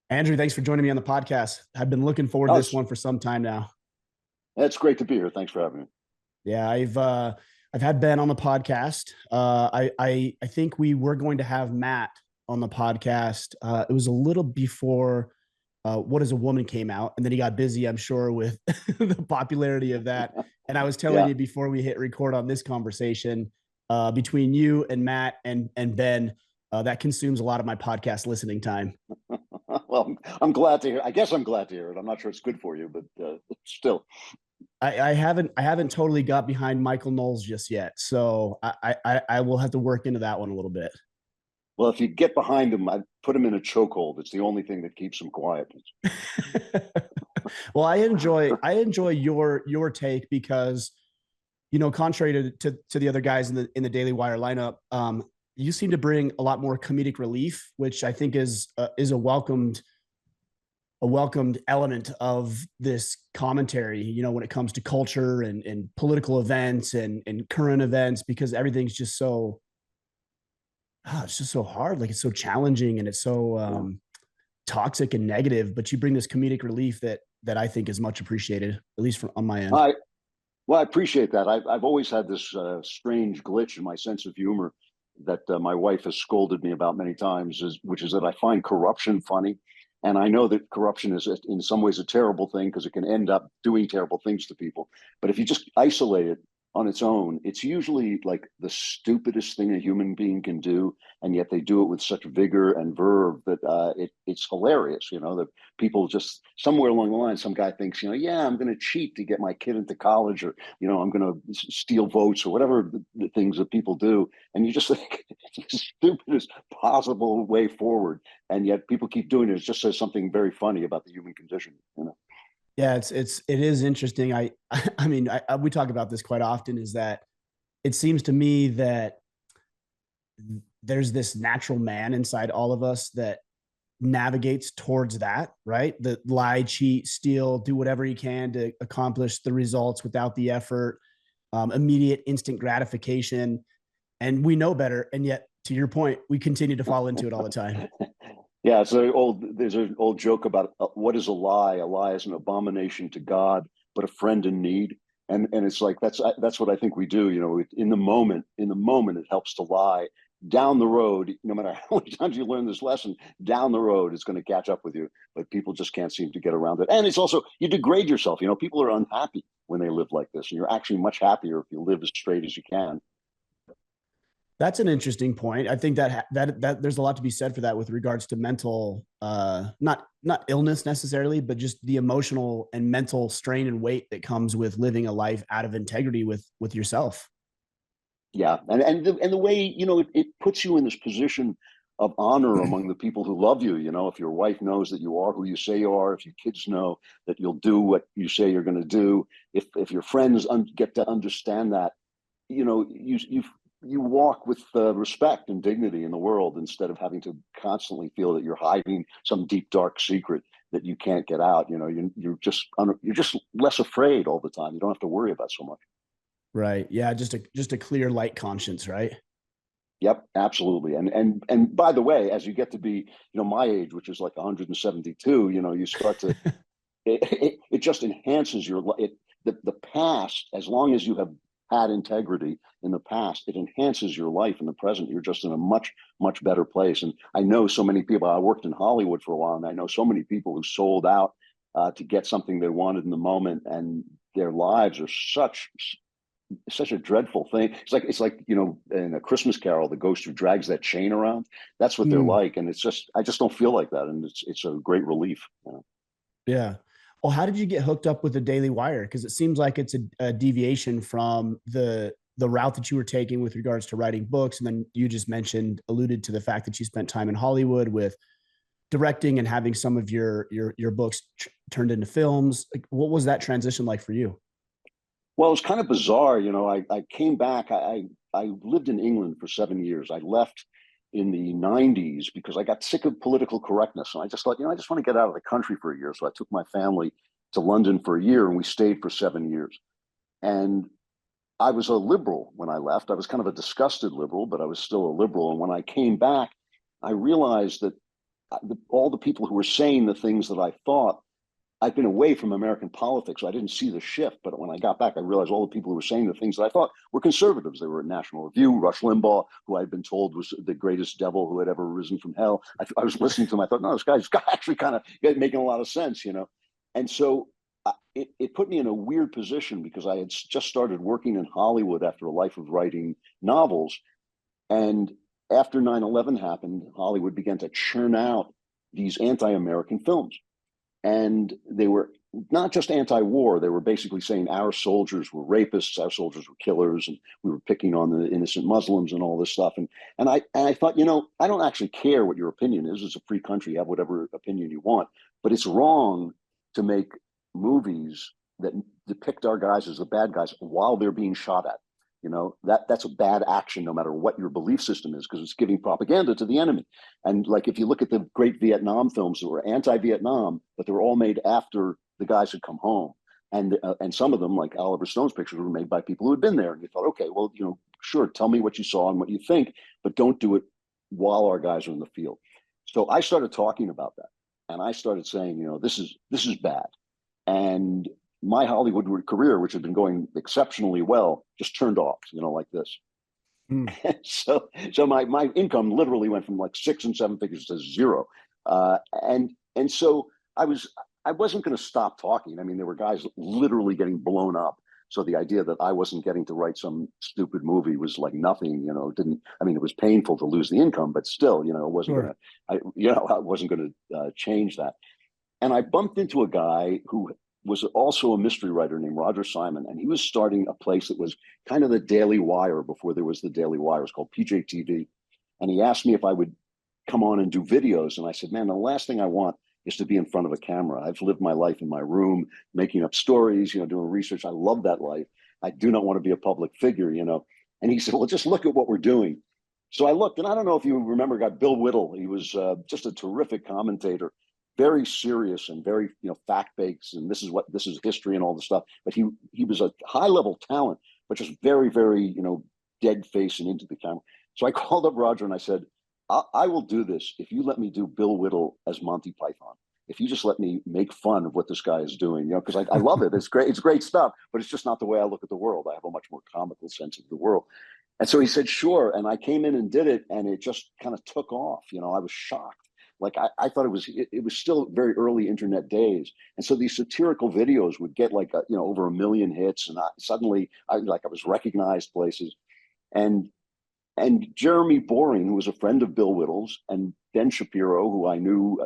Andrew, thanks for joining me on the podcast. I've been looking forward to Oh, this one for some time now. it's great to be here. Thanks for having me. Yeah, I've had Ben on the podcast. I think we were going to have Matt on the podcast. It was a little before What Is a Woman came out, and then he got busy, I'm sure, with the popularity of that. And I was telling Yeah. you before we hit record on this conversation, between you and Matt and Ben, that consumes a lot of my podcast listening time. Well, I'm glad to hear. I guess I'm glad to hear it. I'm not sure it's good for you, but still. I haven't totally got behind Michael Knowles just yet, so I will have to work into that one a little bit. Well, if you get behind him, I'd put him in a chokehold. It's the only thing that keeps him quiet. Well, I enjoy your take because contrary to the other guys in the Daily Wire lineup, you seem to bring a lot more comedic relief, which I think is a welcomed element of this commentary, when it comes to culture and political events and current events, because everything's just so, it's just so hard. Like, it's so challenging and it's so Yeah. toxic and negative, but you bring this comedic relief that I think is much appreciated, at least from on my end. I Well, I appreciate that. I've always had this strange glitch in my sense of humor that my wife has scolded me about many times, which is that I find corruption funny. And I know that corruption is in some ways a terrible thing because it can end up doing terrible things to people. But if you just isolate it on its own, it's usually like the stupidest thing a human being can do. And yet they do it with such vigor and verve that it's hilarious, that people just somewhere along the line, some guy thinks, yeah, I'm going to cheat to get my kid into college, or, I'm going to steal votes, or whatever the things that people do. And you just think it's the stupidest possible way forward. And yet people keep doing it. It just says something very funny about the human condition. Yeah, it is interesting. I mean, we talk about this quite often. Is that it seems to me that there's this natural man inside all of us that navigates towards that, right? The lie, cheat, steal, do whatever he can to accomplish the results without the effort, immediate, instant gratification. And we know better. And yet, to your point, we continue to fall into it all the time. Yeah, there's an old joke about what is a lie? A lie is an abomination to God, but a friend in need. And it's like that's what I think we do. In the moment, it helps to lie. Down the road, no matter how many times you learn this lesson, down the road it's going to catch up with you. But people just can't seem to get around it. And it's also you degrade yourself. People are unhappy when they live like this, and you're actually much happier if you live as straight as you can. That's an interesting point. I think that there's a lot to be said for that with regards to mental, not illness necessarily, but just the emotional and mental strain and weight that comes with living a life out of integrity with yourself. Yeah, and the way it puts you in this position of honor among the people who love you. If your wife knows that you are who you say you are, if your kids know that you'll do what you say you're going to do, if your friends get to understand that, you walk with respect and dignity in the world instead of having to constantly feel that you're hiding some deep dark secret that you can't get out. You're just less afraid all the time. You don't have to worry about so much. Right. Yeah. Just a clear light conscience. Right. Yep, absolutely. And by the way, as you get to be, my age, which is like 172, you start to it just enhances the past. As long as you have had integrity in the past, it enhances your life in the present. You're just in a much much better place. And I know so many people. I worked in Hollywood for a while, and I know so many people who sold out to get something they wanted in the moment, and their lives are such a dreadful thing. It's like in A Christmas Carol, the ghost who drags that chain around. That's what they're Mm, like, and I just don't feel like that, and it's a great relief. yeah. Well, how did you get hooked up with the Daily Wire? Because it seems like it's a deviation from the route that you were taking with regards to writing books, and then you just alluded to the fact that you spent time in Hollywood with directing and having some of your books turned into films. Like, what was that transition like for you? Well, it was kind of bizarre. I came back. I lived in England for 7 years. I left in the 90s because I got sick of political correctness. And I just thought, I just want to get out of the country for a year. So I took my family to London for a year, and we stayed for 7 years. And I was a liberal when I left. I was kind of a disgusted liberal, but I was still a liberal. And when I came back, I realized that all the people who were saying the things that I thought. I've been away from American politics, so I didn't see the shift. But when I got back, I realized all the people who were saying the things that I thought were conservatives. They were at National Review. Rush Limbaugh, who I'd been told was the greatest devil who had ever risen from hell. I was listening to him. I thought, no, this guy's actually kind of making a lot of sense, you know. And so it put me in a weird position because I had just started working in Hollywood after a life of writing novels. And after 9/11 happened, Hollywood began to churn out these anti-American films. And they were not just anti-war, they were basically saying our soldiers were rapists, our soldiers were killers, and we were picking on the innocent Muslims and all this stuff. And I thought, you know, I don't actually care what your opinion is. It's a free country, you have whatever opinion you want. But it's wrong to make movies that depict our guys as the bad guys while they're being shot at. You know, that's a bad action no matter what your belief system is, because it's giving propaganda to the enemy. And like if you look at the great Vietnam films that were anti-Vietnam, but they were all made after the guys had come home. And some of them, like Oliver Stone's pictures, were made by people who had been there. And you thought, okay, well, you know, sure, tell me what you saw and what you think, but don't do it while our guys are in the field. So I started talking about that. And I started saying, you know, this is bad. And my Hollywood career, which had been going exceptionally well, just turned off, you know, like this. Mm. So my income literally went from like 6 and 7 figures to zero. And so I wasn't going to stop talking. I mean, there were guys literally getting blown up. So the idea that I wasn't getting to write some stupid movie was like nothing, you know, it was painful to lose the income, but still, you know, Sure. I wasn't going to change that. And I bumped into a guy who was also a mystery writer named Roger Simon, and he was starting a place that was kind of the Daily Wire before there was the Daily Wire. It was called PJTV. And he asked me if I would come on and do videos. And I said, man, the last thing I want is to be in front of a camera. I've lived my life in my room, making up stories, you know, doing research. I love that life. I do not want to be a public figure, you know. And he said, well, just look at what we're doing. So I looked, and I don't know if you remember, got Bill Whittle. He was just a terrific commentator, very serious and very, you know, fact-based, and this is history and all the stuff. But he was a high-level talent, but just very, very, you know, dead face and into the camera. So I called up Roger and I said, I will do this if you let me do Bill Whittle as Monty Python. If you just let me make fun of what this guy is doing, you know, because I love it. It's great. It's great stuff, but it's just not the way I look at the world. I have a much more comical sense of the world. And so he said, sure. And I came in and did it, and it just kind of took off. You know, I was shocked. Like I thought it was still very early internet days. And so these satirical videos would get like, you know, over 1 million hits. And suddenly I was recognized places. And Jeremy Boring, who was a friend of Bill Whittle's, and Ben Shapiro, who I knew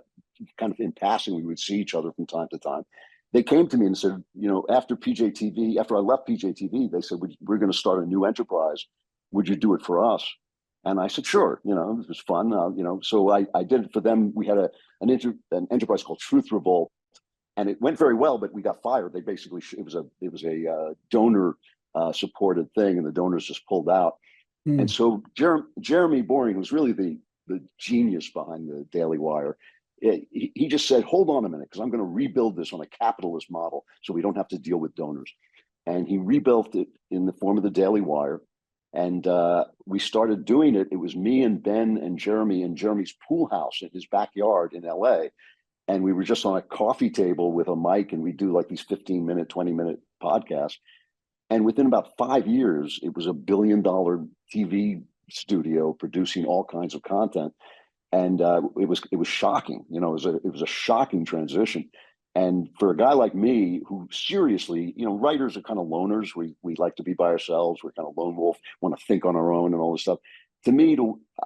kind of in passing, we would see each other from time to time. They came to me and said, you know, after I left PJTV, they said, we're going to start a new enterprise. Would you do it for us? And I said, sure, you know, it was fun, you know, so I did it for them. We had an enterprise called Truth Revolt, and it went very well, but we got fired. They basically, it was a donor supported thing, and the donors just pulled out. And Mm. so Jeremy Boring, who's really the genius behind the Daily Wire, he just said, hold on a minute, because I'm going to rebuild this on a capitalist model so we don't have to deal with donors. And he rebuilt it in the form of the Daily Wire. And we started doing it. It was me and Ben and Jeremy in Jeremy's pool house in his backyard in LA. And we were just on a coffee table with a mic, and we do like these 15-minute, 20-minute podcasts. And within about 5 years, it was $1 billion TV studio producing all kinds of content. And it was shocking. You know, it was a shocking transition. And for a guy like me, who seriously, you know, writers are kind of loners. We like to be by ourselves. We're kind of lone wolf, want to think on our own and all this stuff. To me,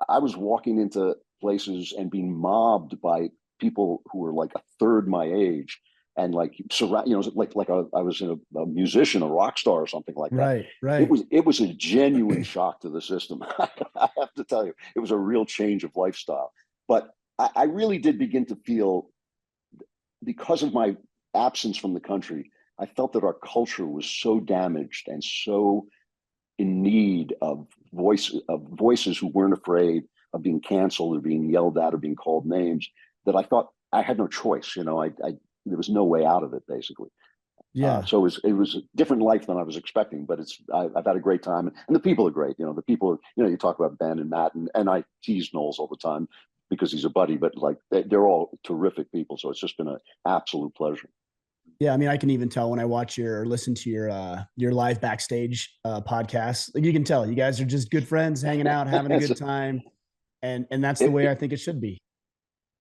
I was walking into places and being mobbed by people who were like a third my age, and like surround, you know, I was a musician, a rock star, or something like that. Right. It Right. was it was a genuine shock to the system. I have to tell you, it was a real change of lifestyle. But I really did begin to feel, because of my absence from the country, I felt that our culture was so damaged and so in need of voices who weren't afraid of being canceled or being yelled at or being called names, that I thought I had no choice. You know, there was no way out of it, basically. Yeah. So it was a different life than I was expecting, but I've had a great time, and the people are great. You know, the people, you know, you talk about Ben and Matt, and I tease Knowles all the time. because he's a buddy, but like they're all terrific people. So it's just been an absolute pleasure. Yeah, I mean, I can even tell when I watch your or listen to your live backstage podcast. Like you can tell you guys are just good friends, hanging out, having a good time, and that's the way I it, think it should be.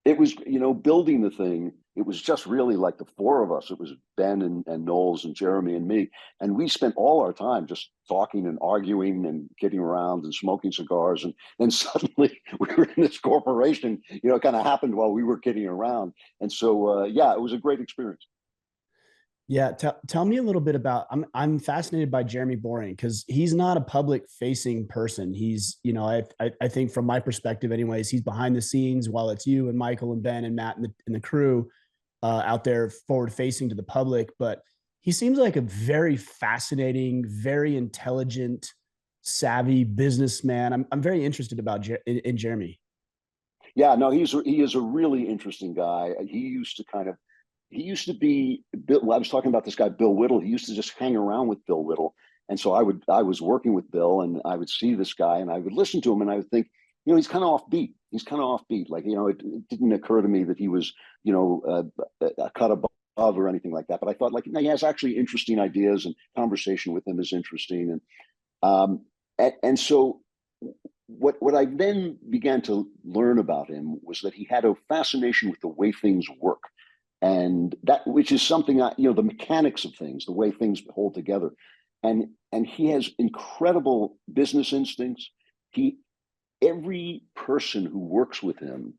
it was, building the thing. It was just really like the four of us. It was Ben and Knowles and Jeremy and me. And we spent all our time just talking and arguing and getting around and smoking cigars. And then suddenly we were in this corporation, it kind of happened while we were kidding around. And so, yeah, it was a great experience. Yeah, tell me a little bit about. I'm fascinated by Jeremy Boring because he's not a public facing person. He's I think from my perspective, anyways, he's behind the scenes while it's you and Michael and Ben and Matt and the crew out there forward facing to the public. But he seems like a very fascinating, very intelligent, savvy businessman. I'm very interested about in Jeremy. Yeah, no, he is a really interesting guy. He used to be Bill. Well, I was talking about this guy Bill Whittle. He used to just hang around with Bill Whittle, and so I was working with Bill, and I would see this guy, and I would listen to him, and I would think, he's kind of offbeat. He's kind of offbeat. Like, it didn't occur to me that he was, a cut above or anything like that. But I thought, like, he has actually interesting ideas, and conversation with him is interesting, and so what I then began to learn about him was that he had a fascination with the way things work, and that which is something the mechanics of things, the way things hold together, and he has incredible business instincts. He Every person who works with him,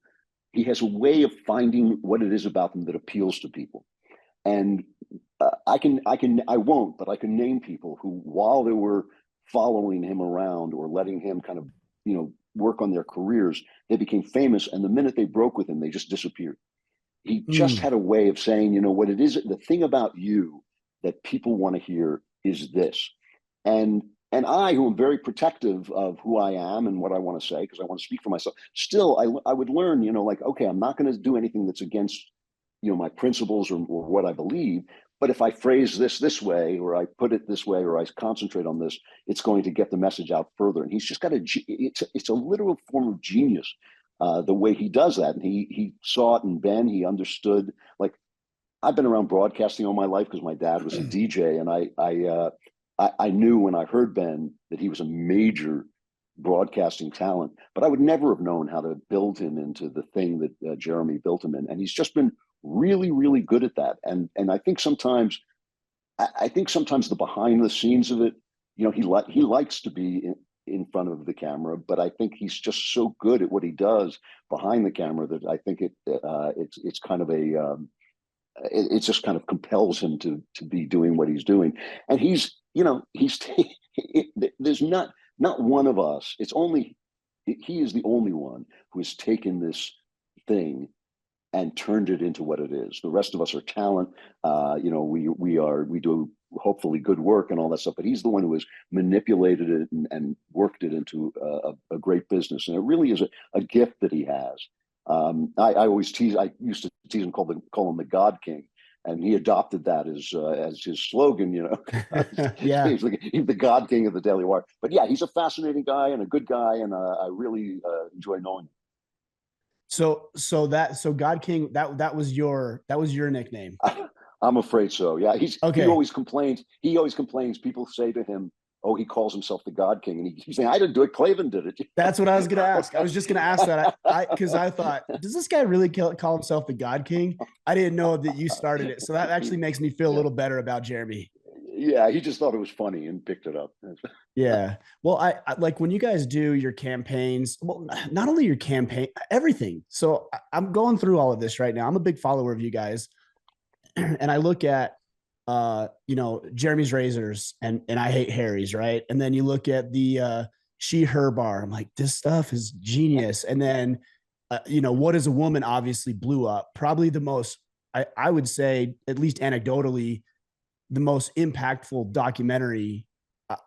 he has a way of finding what it is about them that appeals to people. And I won't, but I can name people who, while they were following him around or letting him kind of, work on their careers, they became famous. And the minute they broke with him, they just disappeared. He just Mm, had a way of saying, what it is, the thing about you that people want to hear is this. And I, who am very protective of who I am and what I want to say, because I want to speak for myself, still I would learn, like, okay, I'm not going to do anything that's against, my principles or what I believe. But if I phrase this way, or I put it this way, or I concentrate on this, it's going to get the message out further. And he's just got it's a literal form of genius, the way he does that. And he saw it in Ben. He understood. Like, I've been around broadcasting all my life because my dad was a DJ, and I knew when I heard Ben that he was a major broadcasting talent, but I would never have known how to build him into the thing that Jeremy built him in. And he's just been really, really good at that. And I think sometimes the behind the scenes of it, he likes to be in front of the camera, but I think he's just so good at what he does behind the camera that I think it's kind of it just kind of compels him to be doing what he's doing. And there's not one of us. It's only he is the only one who has taken this thing and turned it into what it is. The rest of us are talent. We do hopefully good work and all that stuff, but he's the one who has manipulated it and worked it into a great business. And it really is a gift that he has. I always tease. I used to tease him, call him the God King, and he adopted that as his slogan. yeah. He's the God King of the Daily Wire. But yeah, he's a fascinating guy and a good guy, and I really enjoy knowing him. So God King, that was your nickname. I'm afraid so. Yeah, he Okay. always complains. He always complains. People say to him, "Oh, he calls himself the God King," and he's saying, "I didn't do it. Klavan did it." That's what I was gonna ask. I was just gonna ask that. Because I thought, does this guy really call himself the God King? I didn't know that you started it, so that actually makes me feel a Yeah, little better about Jeremy. yeah. He just thought it was funny and picked it up. Yeah. Well, I like when you guys do your campaigns. Well, not only your campaign, everything. So I'm going through all of this right now. I'm a big follower of you guys, and I look at Jeremy's razors and I hate Harry's, right? And then you look at the she her bar. I'm like, this stuff is genius. And then what is a woman obviously blew up. Probably the most I would say, at least anecdotally, the most impactful documentary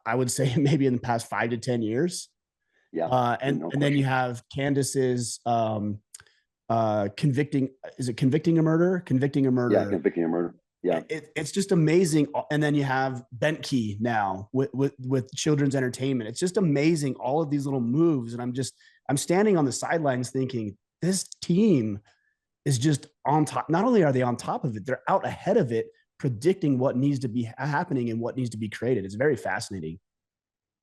I would say maybe in the past 5 to 10 years. Yeah, And no then you question. have Candace's convicting, is it convicting a Yeah, murder. convicting a murder. Yeah, It's just amazing. And then you have Bentkey now with children's entertainment. It's just amazing, all of these little moves. And I'm standing on the sidelines thinking, this team is just on top. Not only are they on top of it, they're out ahead of it, predicting what needs to be happening and what needs to be created. It's very fascinating.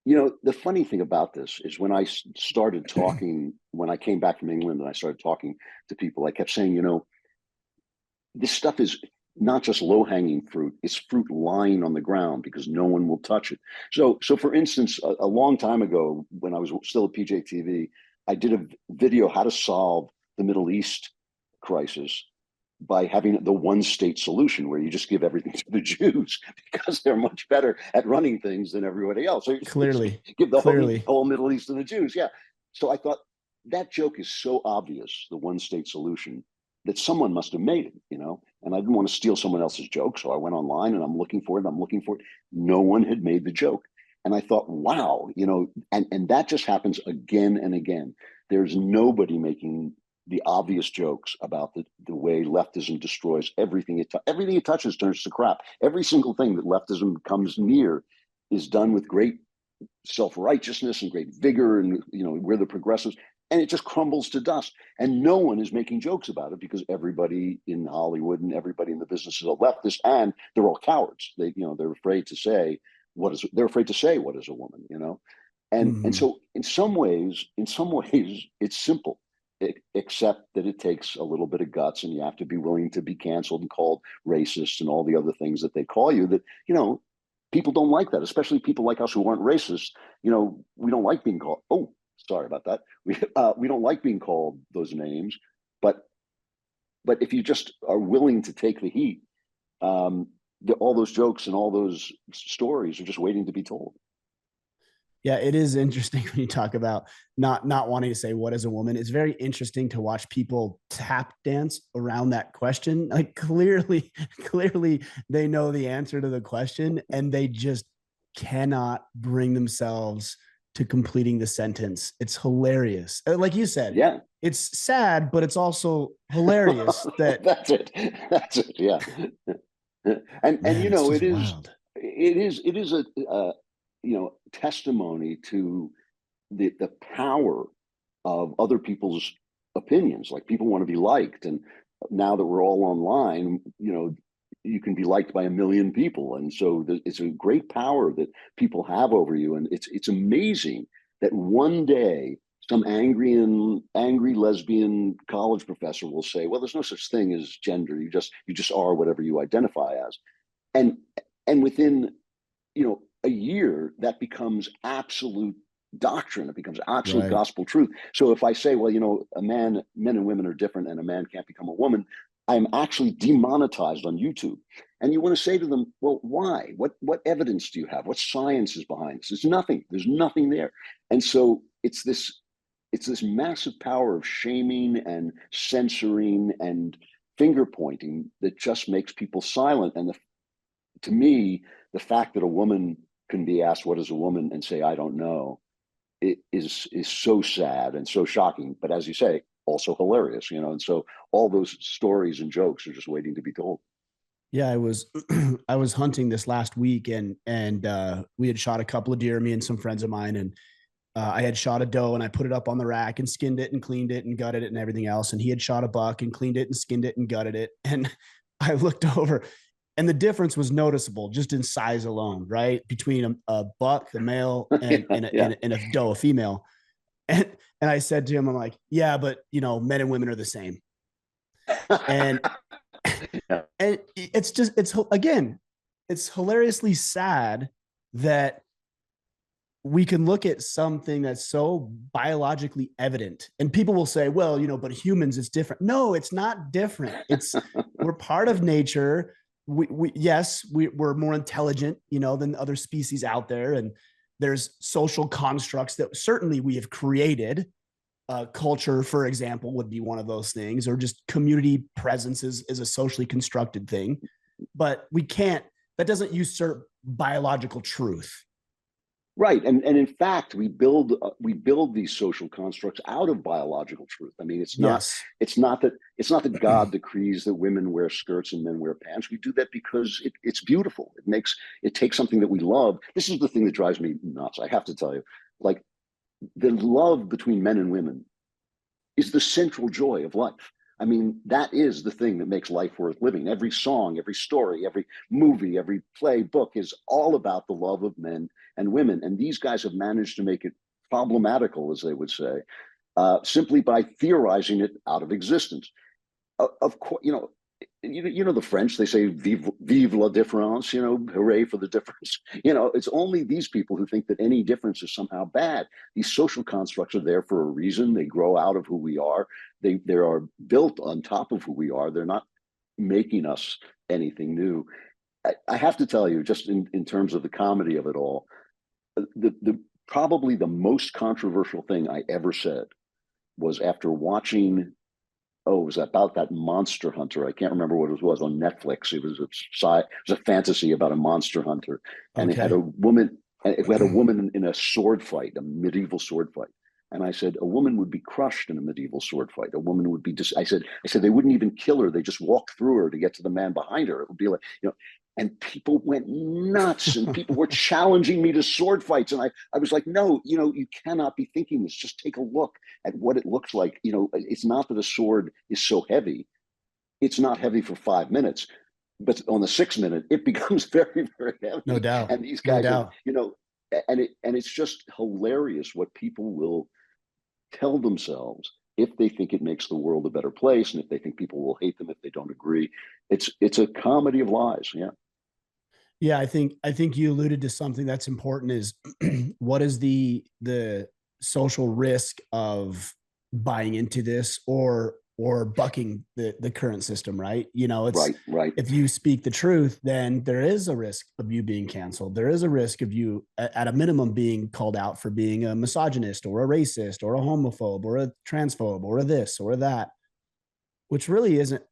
You know, the funny thing about this is when I started talking, when I came back from England and I started talking to people, I kept saying, you know, this stuff is not just low hanging fruit, it's fruit lying on the ground because no one will touch it. So for instance, a long time ago, when I was still at PJTV, I did a video how to solve the Middle East crisis by having the one state solution where you just give everything to the Jews because they're much better at running things than everybody else. So you just Clearly, give clearly. the whole Middle East to the Jews. Yeah. So I thought that joke is so obvious, the one state solution, that someone must have made it, you know? And I didn't want to steal someone else's joke. So I went online and I'm looking for it. I'm looking for it. No one had made the joke. And I thought, wow, you know, and that just happens again and again. There's nobody making the obvious jokes about the way leftism destroys everything everything it touches turns to crap. Every single thing that leftism comes near is done with great self-righteousness and great vigor, and you know, we're the progressives, and it just crumbles to dust. And no one is making jokes about it because everybody in Hollywood and everybody in the business is a leftist, and they're all cowards. They're afraid to say they're afraid to say what is a woman, you know. And Mhm. so in some ways it's simple, except that it takes a little bit of guts, and you have to be willing to be canceled and called racist and all the other things that they call you, that, you know, people don't like that, especially people like us who aren't racist. You know, we don't like being called, oh, sorry about that. We don't like being called those names, but if you just are willing to take the heat, um, all those jokes and all those stories are just waiting to be told. Yeah, it is interesting when you talk about not wanting to say what is a woman. It's very interesting to watch people tap dance around that question. Like clearly they know the answer to the question and they just cannot bring themselves to completing the sentence. It's hilarious. Like you said, Yeah. it's sad, but it's also hilarious that That's it. That's it. Yeah. And you man, it's know, just wild. it is a you know, testimony to the power of other people's opinions. Like, people want to be liked, and now that we're all online, you know, you can be liked by a million people, and so it's a great power that people have over you. And it's amazing that one day some angry lesbian college professor will say, well, there's no such thing as gender, you just are whatever you identify as. And and within, you know, a year, that becomes absolute doctrine. It becomes absolute Right. gospel truth. So if I say, well, you know, men and women are different, and a man can't become a woman, I'm actually demonetized on YouTube. And you want to say to them, well, why? What evidence do you have? What science is behind this? There's nothing. There's nothing there. And so it's this massive power of shaming and censoring and finger pointing that just makes people silent. And to me, the fact that a woman can be asked what is a woman and say I don't know, it is so sad and so shocking. But as you say, also hilarious, you know. And so all those stories and jokes are just waiting to be told. Yeah, I was I was hunting this last week and we had shot a couple of deer, me and some friends of mine, and I had shot a doe and I put it up on the rack and skinned it and cleaned it and gutted it and everything else. And he had shot a buck and cleaned it and skinned it and gutted it. And I looked over and the difference was noticeable just in size alone, right? Between a buck, the male, and, Yeah, and, a, yeah. and, a doe, a female. And I said to him, I'm like, yeah, but you know, men and women are the same. And Yeah. and it's just it's again, it's hilariously sad that we can look at something that's so biologically evident and people will say, well, you know, but humans, it's different. No, it's not different. It's we're part of nature. We're more intelligent, you know, than other species out there, and there's social constructs that certainly we have created. Culture, for example, would be one of those things, or just community presence is a socially constructed thing. But we can't, that doesn't usurp biological truth. Right, and in fact, we build these social constructs out of biological truth. I mean, Yes. it's not that God decrees that women wear skirts and men wear pants. We do that because it's beautiful. It takes something that we love. This is the thing that drives me nuts. I have to tell you, like, the love between men and women is the central joy of life. I mean, that is the thing that makes life worth living. Every song, every story, every movie, every play, book is all about the love of men and women. And these guys have managed to make it problematical, as they would say, simply by theorizing it out of existence. Of course, you know the French. They say "vive la différence." Hooray for the difference. It's only these people who think that any difference is somehow bad. These social constructs are there for a reason. They grow out of who we are. They are built on top of who we are. They're not making us anything new. I have to tell you, just in terms of the comedy of it all, the probably the most controversial thing I ever said was after watching, it was about that Monster Hunter. I can't remember what it was on Netflix. It was a fantasy about a monster hunter, and it had Okay. a woman. It had a woman in a sword fight, a medieval sword fight. And I said, a woman would be crushed in a medieval sword fight. A woman would be just. I said they wouldn't even kill her. They just walk through her to get to the man behind her. It would be like, and people went nuts, and people were challenging me to sword fights. And I was like, no, you cannot be thinking this. Just take a look at what it looks like. It's not that a sword is so heavy. It's not heavy for 5 minutes, but on the 6 minute, it becomes very, very No heavy. doubt. And these No guys are, doubt. and it's just hilarious what people will tell themselves if they think it makes the world a better place, and if they think people will hate them if they don't agree. It's a comedy of lies. Yeah. Yeah, I think you alluded to something that's important is what is the social risk of buying into this or bucking the current system, right? It's Right. Right. if you speak the truth, then there is a risk of you being canceled. There is a risk of you at a minimum being called out for being a misogynist or a racist or a homophobe or a transphobe or a this or a that, which really isn't.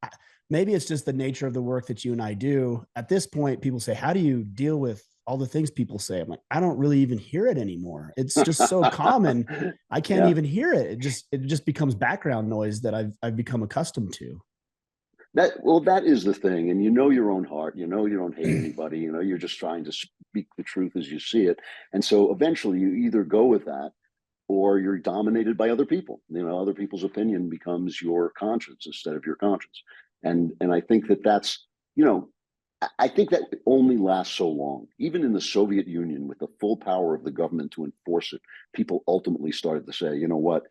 Maybe it's just the nature of the work that you and I do. At this point, people say, how do you deal with all the things people say? I'm like, I don't really even hear it anymore. It's just so common. I can't Yeah. even hear it. It just becomes background noise that I've become accustomed to. That is the thing. And you know your own heart. You know you don't hate anybody. You're just trying to speak the truth as you see it. And so eventually you either go with that or you're dominated by other people. Other people's opinion becomes your conscience instead of your conscience. And I think that's, you know, I think that only lasts so long. Even in the Soviet Union, with the full power of the government to enforce it, people ultimately started to say, you know what,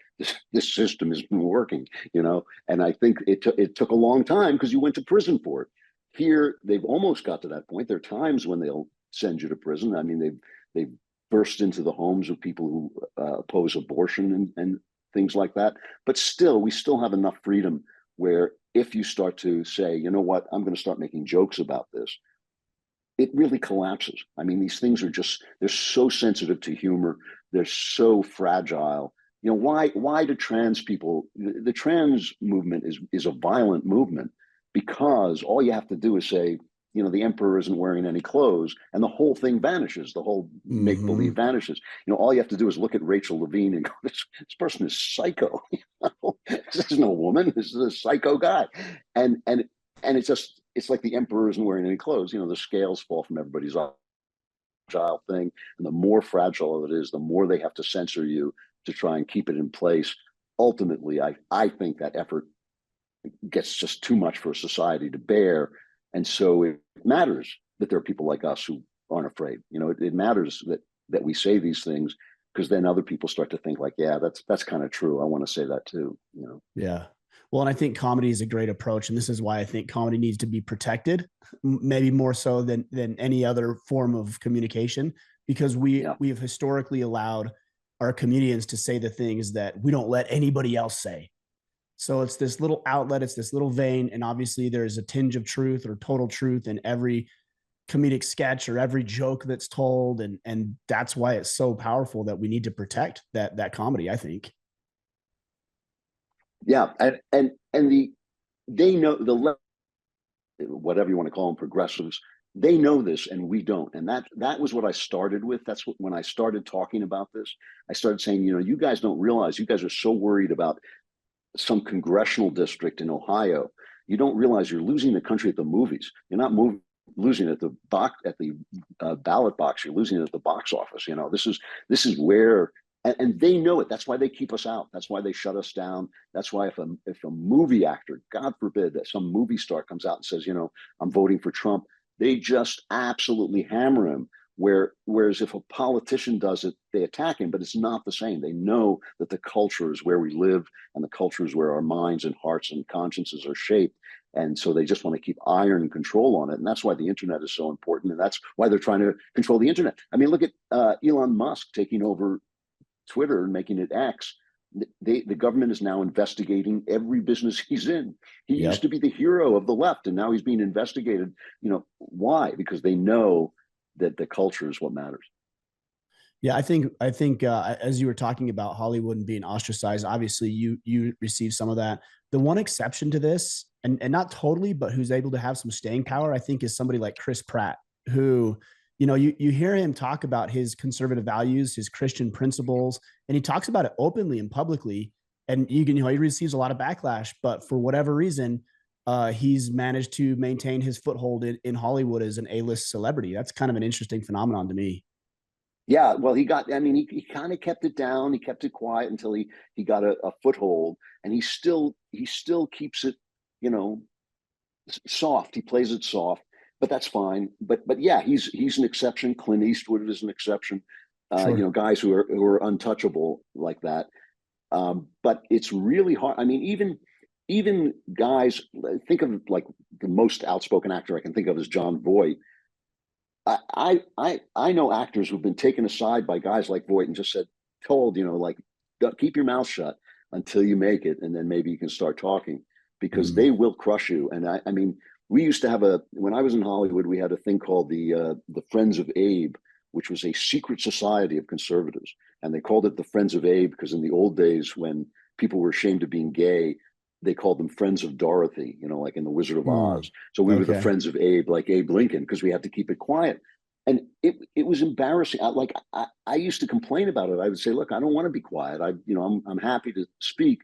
this system isn't working. And I think it took a long time because you went to prison for it. Here, they've almost got to that point. There are times when they'll send you to prison. I mean, they've burst into the homes of people who oppose abortion and things like that. But still, we still have enough freedom where if you start to say, you know what, I'm going to start making jokes about this, it really collapses. I mean, these things are they're so sensitive to humor. They're so fragile. Why do trans people, the trans movement is a violent movement because all you have to do is say, the emperor isn't wearing any clothes and the whole thing vanishes. The whole make believe Mm-hmm. vanishes. All you have to do is look at Rachel Levine and go, this person is psycho. This is no woman. This is a psycho guy. And it's like the emperor isn't wearing any clothes. The scales fall from everybody's fragile thing. And the more fragile it is, the more they have to censor you to try and keep it in place. Ultimately, I think that effort gets just too much for society to bear. And so it matters that there are people like us who aren't afraid. It matters that we say these things because then other people start to think like, yeah, that's kind of true. I want to say that too. Yeah. Well, and I think comedy is a great approach, and this is why I think comedy needs to be protected, maybe more so than any other form of communication, because we Yeah. we have historically allowed our comedians to say the things that we don't let anybody else say. So it's this little outlet, it's this little vein, and obviously there's a tinge of truth or total truth in every comedic sketch or every joke that's told, and that's why it's so powerful that we need to protect that comedy, I think. Yeah. And they know whatever you want to call them, progressives, they know this and we don't. And that was what I started with. When I started talking about this, I started saying, you guys don't realize, you guys are so worried about some congressional district in Ohio. You don't realize you're losing the country at the movies. You're not losing it at the ballot box. You're losing it at the box office. This is where and they know it. That's why they keep us out. That's why they shut us down. That's why if a movie actor, God forbid, that some movie star comes out and says, I'm voting for Trump, they just absolutely hammer him. Whereas if a politician does it, they attack him, but it's not the same. They know that the culture is where we live, and the culture is where our minds and hearts and consciences are shaped. And so they just want to keep iron control on it. And that's why the internet is so important. And that's why they're trying to control the internet. I mean, look at Elon Musk taking over Twitter and making it X. The government is now investigating every business he's in. He used Yep. to be the hero of the left, and now he's being investigated. Why? Because they know that the culture is what matters. Yeah, I think as you were talking about Hollywood and being ostracized, obviously you received some of that. The one exception to this, and not totally, but who's able to have some staying power, I think, is somebody like Chris Pratt, who, you hear him talk about his conservative values, his Christian principles, and he talks about it openly and publicly. And he receives a lot of backlash, but for whatever reason, he's managed to maintain his foothold in Hollywood as an A-list celebrity. That's kind of an interesting phenomenon to me. Yeah, well, he kind of kept it down. He kept it quiet until he got a foothold, and he still keeps it, you know, soft. He plays it soft, but that's fine. But yeah, he's an exception. Clint Eastwood is an exception. Sure. Guys who are untouchable like that. But it's really hard. I mean, even guys, think of like the most outspoken actor I can think of is John Voight. I know actors who've been taken aside by guys like Voight and just told, like, keep your mouth shut until you make it, and then maybe you can start talking, because Mm. they will crush you. And I mean, we used to have when I was in Hollywood, we had a thing called the Friends of Abe, which was a secret society of conservatives, and they called it the Friends of Abe because in the old days when people were ashamed of being gay, they called them Friends of Dorothy, like in The Wizard of Mm. Oz. So we were the Okay. Friends of Abe, like Abe Lincoln, because we had to keep it quiet. And it was embarrassing. I used to complain about it. I would say, look, I don't want to be quiet. I'm happy to speak,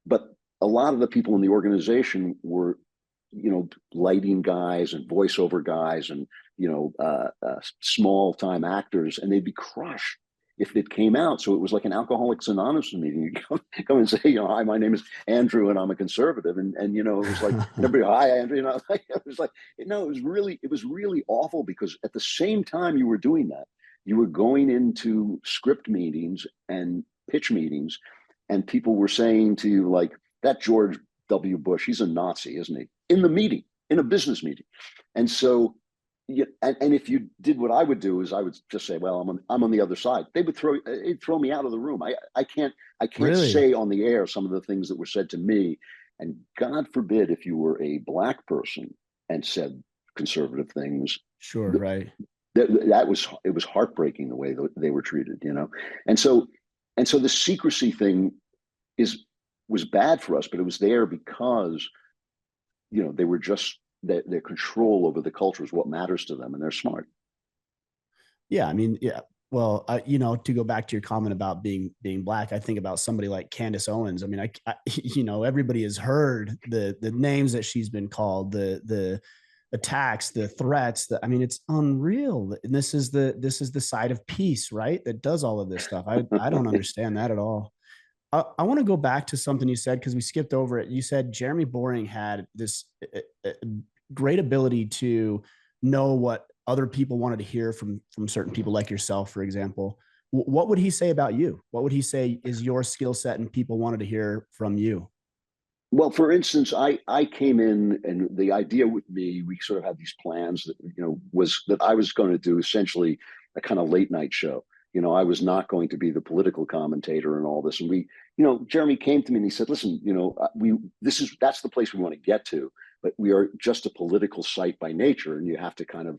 but a lot of the people in the organization were, lighting guys and voiceover guys and small time actors, and they'd be crushed if it came out. So it was like an Alcoholics Anonymous meeting. You come and say, hi, my name is Andrew, and I'm a conservative, and it was like, and everybody, hi, Andrew. It was like, no, it was really awful, because at the same time you were doing that, you were going into script meetings and pitch meetings, and people were saying to you, like, that George W. Bush, he's a Nazi, isn't he? In the meeting, in a business meeting. And so, yeah, and if you did what I would do, is I would just say, well, I'm on the other side. They'd throw me out of the room. I can't Really? say on the air some of the things that were said to me. And God forbid if you were a black person and said conservative things, Sure. Right. it was heartbreaking the way that they were treated. And so the secrecy thing is was bad for us, but it was there because they were just their control over the culture is what matters to them, and they're smart. Yeah. I mean, yeah. Well, to go back to your comment about being black, I think about somebody like Candace Owens. I mean, everybody has heard the names that she's been called, the attacks, the threats. I mean, it's unreal. And this is the side of peace, right? That does all of this stuff. I don't understand that at all. I want to go back to something you said because we skipped over it. You said Jeremy Boring had this great ability to know what other people wanted to hear from certain people, like yourself, for example. What would he say about you? What would he say is your skill set and people wanted to hear from you? Well, for instance, I came in, and the idea with me, we sort of had these plans that was that I was going to do essentially a kind of late night show. I was not going to be the political commentator and all this. And Jeremy came to me and he said, "Listen, that's the place we want to get to, but we are just a political site by nature, and you have to kind of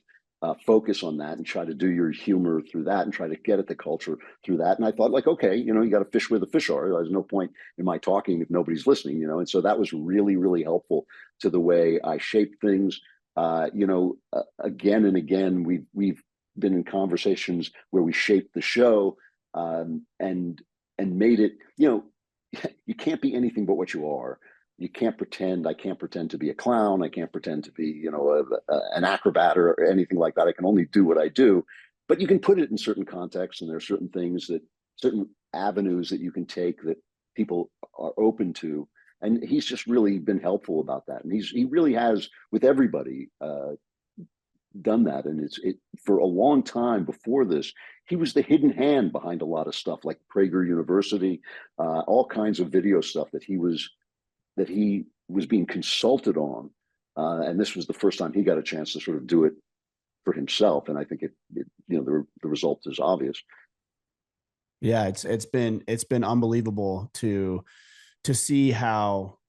focus on that and try to do your humor through that and try to get at the culture through that." And I thought, like, okay, you got to fish where the fish are. There's no point in my talking if nobody's listening. And so that was really, really helpful to the way I shaped things. Again and again, we've been in conversations where we shaped the show, and made it. You can't be anything but what you are. You can't pretend. I can't pretend to be a clown. I can't pretend to be, an acrobat or anything like that. I can only do what I do. But you can put it in certain contexts, and there are certain things that certain avenues that you can take that people are open to. And he's just really been helpful about that. And he really has with everybody done that. And it for a long time before this, he was the hidden hand behind a lot of stuff like Prager University, all kinds of video stuff that he was being consulted on. And this was the first time he got a chance to sort of do it for himself. And I think the result is obvious. Yeah, it's been unbelievable to see how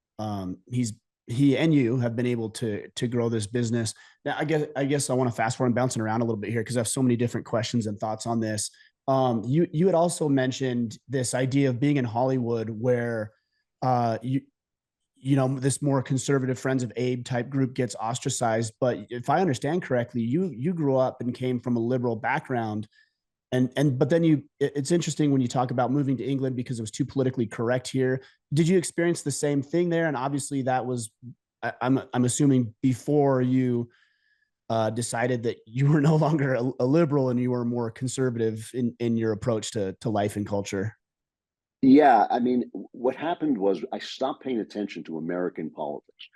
he and you have been able to grow this business. Now, I guess I want to fast forward and bouncing around a little bit here because I have so many different questions and thoughts on this. You had also mentioned this idea of being in Hollywood where you know, this more conservative Friends of Abe type group gets ostracized. But if I understand correctly, you grew up and came from a liberal background, but then it's interesting when you talk about moving to England because it was too politically correct here. Did you experience the same thing there? And obviously that was, I'm assuming before you decided that you were no longer a liberal and you were more conservative in your approach to life and culture. Yeah, I mean, what happened was I stopped paying attention to American politics.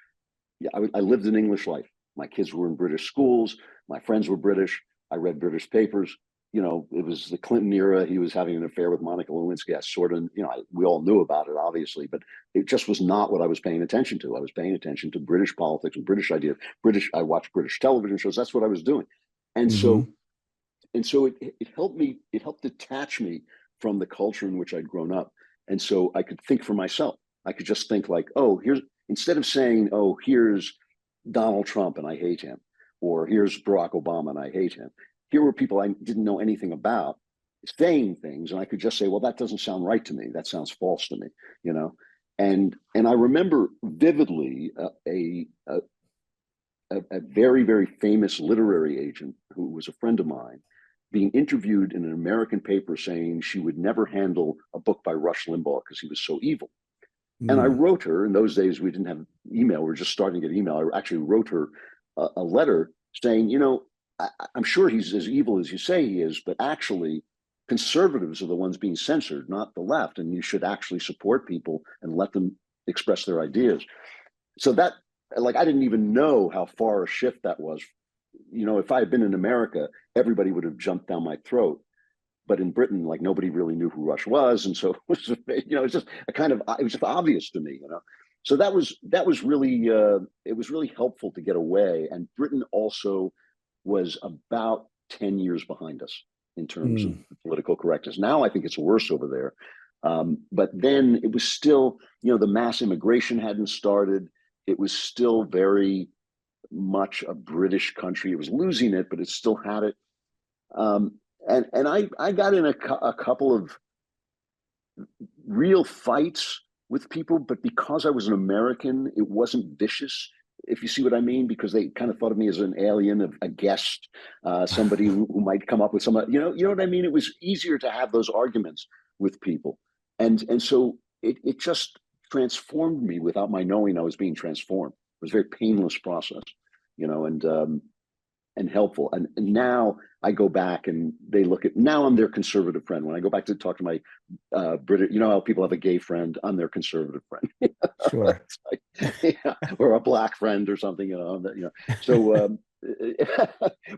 Yeah, I lived an English life. My kids were in British schools. My friends were British. I read British papers. It was the Clinton era. He was having an affair with Monica Lewinsky. I sort of, we all knew about it, obviously, but it just was not what I was paying attention to. I was paying attention to British politics and British ideas. I watched British television shows. That's what I was doing. And Mm-hmm. so, it helped me, it helped detach me from the culture in which I'd grown up. And so I could think for myself. I could just think like, oh, instead of saying, oh, here's Donald Trump and I hate him, or here's Barack Obama and I hate him. Here were people I didn't know anything about saying things, and I could just say, well, that doesn't sound right to me. That sounds false to me, you know. And I remember vividly a very, very famous literary agent who was a friend of mine being interviewed in an American paper saying she would never handle a book by Rush Limbaugh because he was so evil. And I Mm. wrote her, in those days we didn't have email, we were just starting to get email. I actually wrote her a letter saying, I'm sure he's as evil as you say he is, but actually conservatives are the ones being censored, not the left. And you should actually support people and let them express their ideas. So that, like, I didn't even know how far a shift that was. If I had been in America, everybody would have jumped down my throat. But in Britain, like nobody really knew who Rush was, and so it was, it's just it was just obvious to me. So that was really it was really helpful to get away. And Britain also was about 10 years behind us in terms of Mm. political correctness. Now I think it's worse over there. But then it was still, the mass immigration hadn't started. It was still very much a British country. It was losing it, but it still had it. And I got in a couple of real fights with people, but because I was an American, it wasn't vicious, if you see what I mean, because they kind of thought of me as an alien, a guest, somebody who might come up with some, you know what I mean? It was easier to have those arguments with people. And so it just transformed me without my knowing I was being transformed. It was a very painless process, and helpful. And now I go back and they look at, now I'm their conservative friend. When I go back to talk to my British, how people have a gay friend, I'm their conservative friend. Sure. Or a black friend or something, So,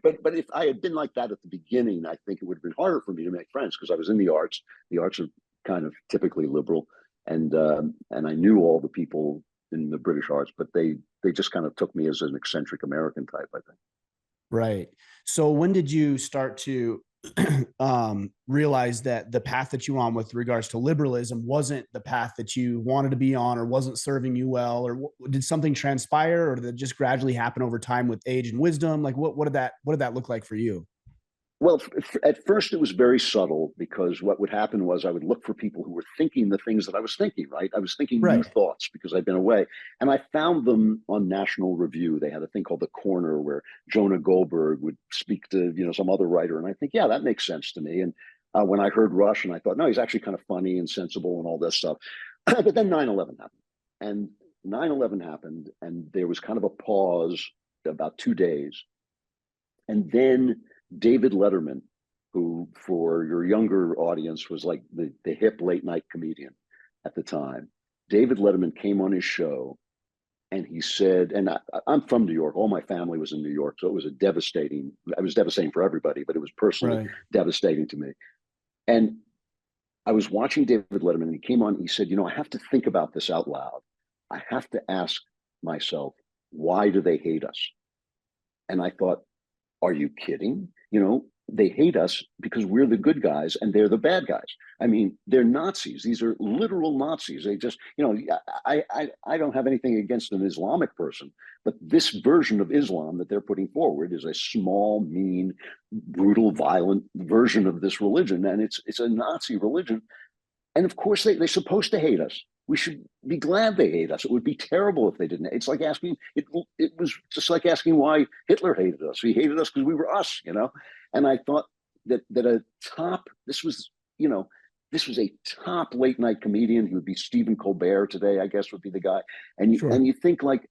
but if I had been like that at the beginning, I think it would have been harder for me to make friends because I was in the arts. The arts are kind of typically liberal, and I knew all the people in the British arts, but they just kind of took me as an eccentric American type, I think. Right. So when did you start to realize that the path that you were on with regards to liberalism wasn't the path that you wanted to be on or wasn't serving you well? Or did something transpire or did it just gradually happen over time with age and wisdom? Like what did that look like for you? Well, at first it was very subtle because what would happen was I would look for people who were thinking the things that I was thinking, right? I was thinking new Right. thoughts because I'd been away. And I found them on National Review. They had a thing called The Corner where Jonah Goldberg would speak to, some other writer. And I think, yeah, that makes sense to me. And when I heard Rush and I thought, no, he's actually kind of funny and sensible and all this stuff. But then 9/11 happened. And 9/11 happened and there was kind of a pause about 2 days. And then David Letterman, who, for your younger audience, was like the hip late night comedian at the time. David Letterman came on his show and he said, and I'm from New York. All my family was in New York. So it was it was devastating for everybody, but it was personally Right. devastating to me. And I was watching David Letterman and he came on, he said, I have to think about this out loud. I have to ask myself, why do they hate us? And I thought, are you kidding? They hate us because we're the good guys and they're the bad guys. I mean, they're Nazis. These are literal Nazis. They just, I don't have anything against an Islamic person, but this version of Islam that they're putting forward is a small, mean, brutal, violent version of this religion, and it's a Nazi religion. And of course, they're supposed to hate us. We should be glad they hate us. It would be terrible if they didn't. It's like asking, it was just like asking why Hitler hated us. He hated us because we were us. And I thought that a top, this was a top late night comedian. He would be Stephen Colbert today, I guess, would be the guy. And Sure. you think like,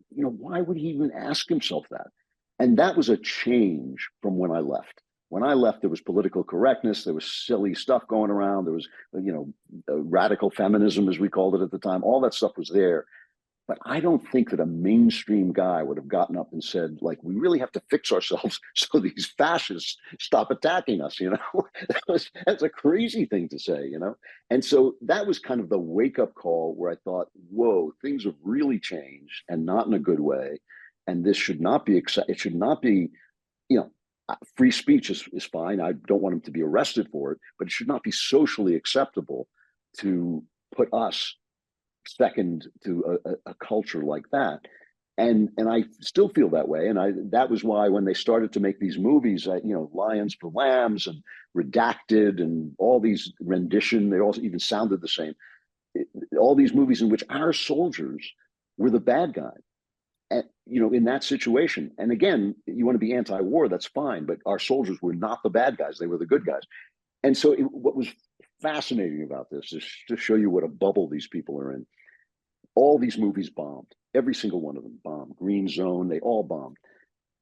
why would he even ask himself that? And that was a change from when I left. When I left, there was political correctness. There was silly stuff going around. There was, radical feminism, as we called it at the time. All that stuff was there. But I don't think that a mainstream guy would have gotten up and said, like, we really have to fix ourselves so these fascists stop attacking us. That's a crazy thing to say. And so that was kind of the wake up call where I thought, whoa, things have really changed and not in a good way. And this should not be, it should not be, you know, free speech is fine. I don't want him to be arrested for it, but it should not be socially acceptable to put us second to a culture like that. And I still feel that way. And that was why when they started to make these movies, Lions for Lambs and Redacted and all these rendition, they all even sounded the same. All these movies in which our soldiers were the bad guy, and, in that situation. And again, you want to be anti-war, that's fine, but our soldiers were not the bad guys; they were the good guys. And so, what was fascinating about this is to show you what a bubble these people are in. All these movies bombed. Every single one of them bombed. Green Zone, they all bombed.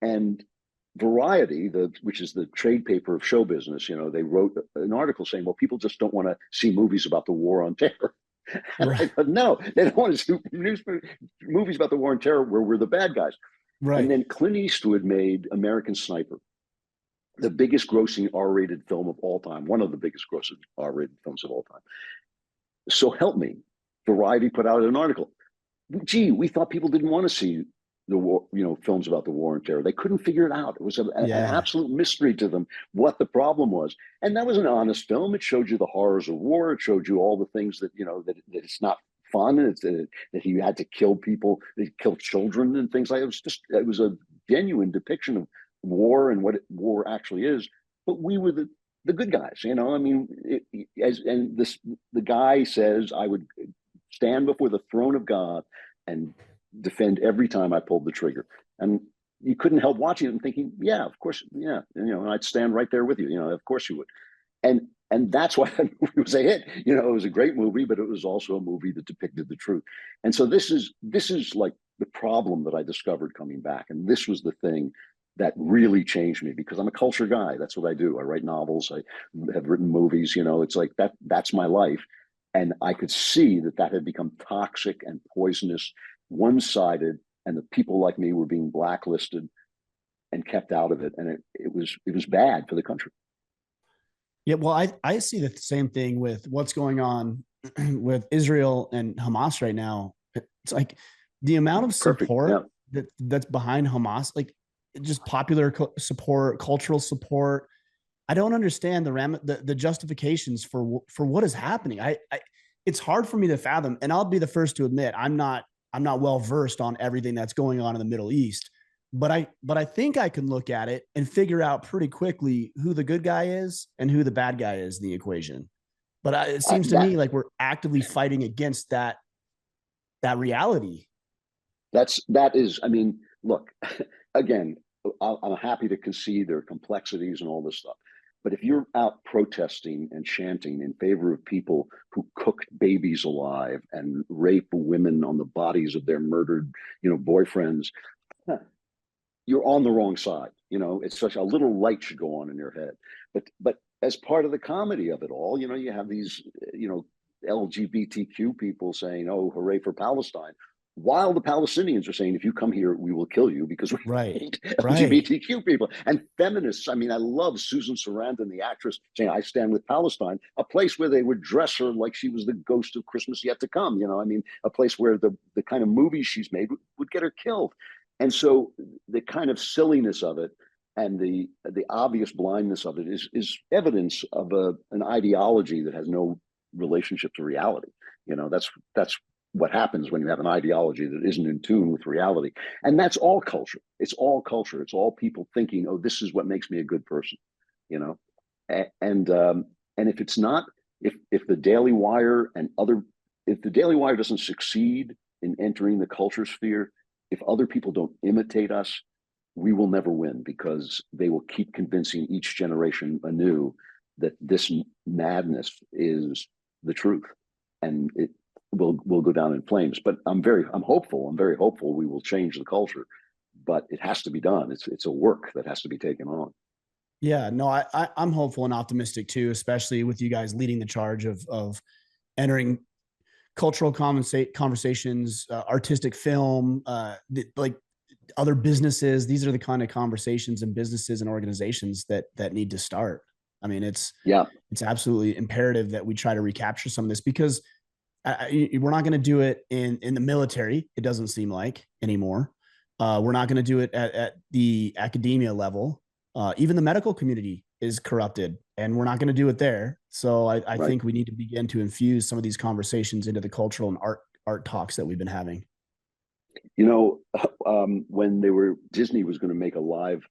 And Variety, which is the trade paper of show business, they wrote an article saying, well, people just don't want to see movies about the war on terror. And I Right. thought, no, they don't want to see movies about the war on terror where we're the bad guys. And Right. then Clint Eastwood made American Sniper, the biggest grossing R-rated film of all time, one of the biggest grossing R-rated films of all time. So help me, Variety put out an article. Gee, we thought people didn't want to see the war, films about the war on terror. They couldn't figure it out. It was an Yeah. absolute mystery to them what the problem was. And that was an honest film. It showed you the horrors of war. It showed you all the things that, that it's not fun. It's that he had to kill people, they killed children and things like that. It was a genuine depiction of war and what war actually is. But we were the good guys, I mean, the guy says, I would stand before the throne of God and defend every time I pulled the trigger. And you couldn't help watching it and thinking, yeah, of course, yeah, and I'd stand right there with you, of course you would. And that's why that movie was a hit. It was a great movie, but it was also a movie that depicted the truth. And so this is like the problem that I discovered coming back. And this was the thing that really changed me because I'm a culture guy. That's what I do. I write novels. I have written movies. It's like that's my life. And I could see that had become toxic and poisonous, one-sided, and the people like me were being blacklisted and kept out of it. And it was bad for the country. Yeah. Well, I see the same thing with what's going on with Israel and Hamas right now. It's like the amount of Perfect. Yeah. support that's behind Hamas, like just popular support, cultural support. I don't understand the justifications for what is happening. It's hard for me to fathom, and I'll be the first to admit I'm not well versed on everything that's going on in the Middle East. But I think I can look at it and figure out pretty quickly who the good guy is and who the bad guy is in the equation. But it seems to That me like we're actively fighting against that reality. that is, I mean, look, again, I'm happy to concede there are complexities and all this stuff. But if you're out protesting and chanting in favor of people who cooked babies alive and rape women on the bodies of their murdered, boyfriends, you're on the wrong side. It's such a little light should go on in your head. But as part of the comedy of it all, you have these, LGBTQ people saying, "Oh, hooray for Palestine," while the Palestinians are saying, "If you come here, we will kill you because we Right. hate Right. LGBTQ people." And feminists, I mean, I love Susan Sarandon, the actress, saying, "I stand with Palestine," a place where they would dress her like she was the ghost of Christmas yet to come. I mean, a place where the kind of movies she's made would get her killed. And so the kind of silliness of it and the obvious blindness of it is evidence of an ideology that has no relationship to reality. That's what happens when you have an ideology that isn't in tune with reality. And that's all culture. It's all culture. It's all people thinking, "Oh, this is what makes me a good person," you know. And if it's not, if the Daily Wire and other, if the Daily Wire doesn't succeed in entering the culture sphere, if other people don't imitate us, we will never win, because they will keep convincing each generation anew that this madness is the truth, and it will go down in flames. But I'm hopeful. I'm very hopeful we will change the culture, but it has to be done. It's a work that has to be taken on. Yeah, no, I'm hopeful and optimistic too, especially with you guys leading the charge of entering cultural conversations, artistic film, like other businesses. These are the kind of conversations and businesses and organizations that need to start. I mean, Yeah. it's absolutely imperative that we try to recapture some of this, because we're not going to do it in the military. It doesn't seem like anymore. We're not going to do it at the academia level. Even the medical community is corrupted, and we're not going to do it there. So I Right. think we need to begin to infuse some of these conversations into the cultural and art talks that we've been having. When Disney was going to make a live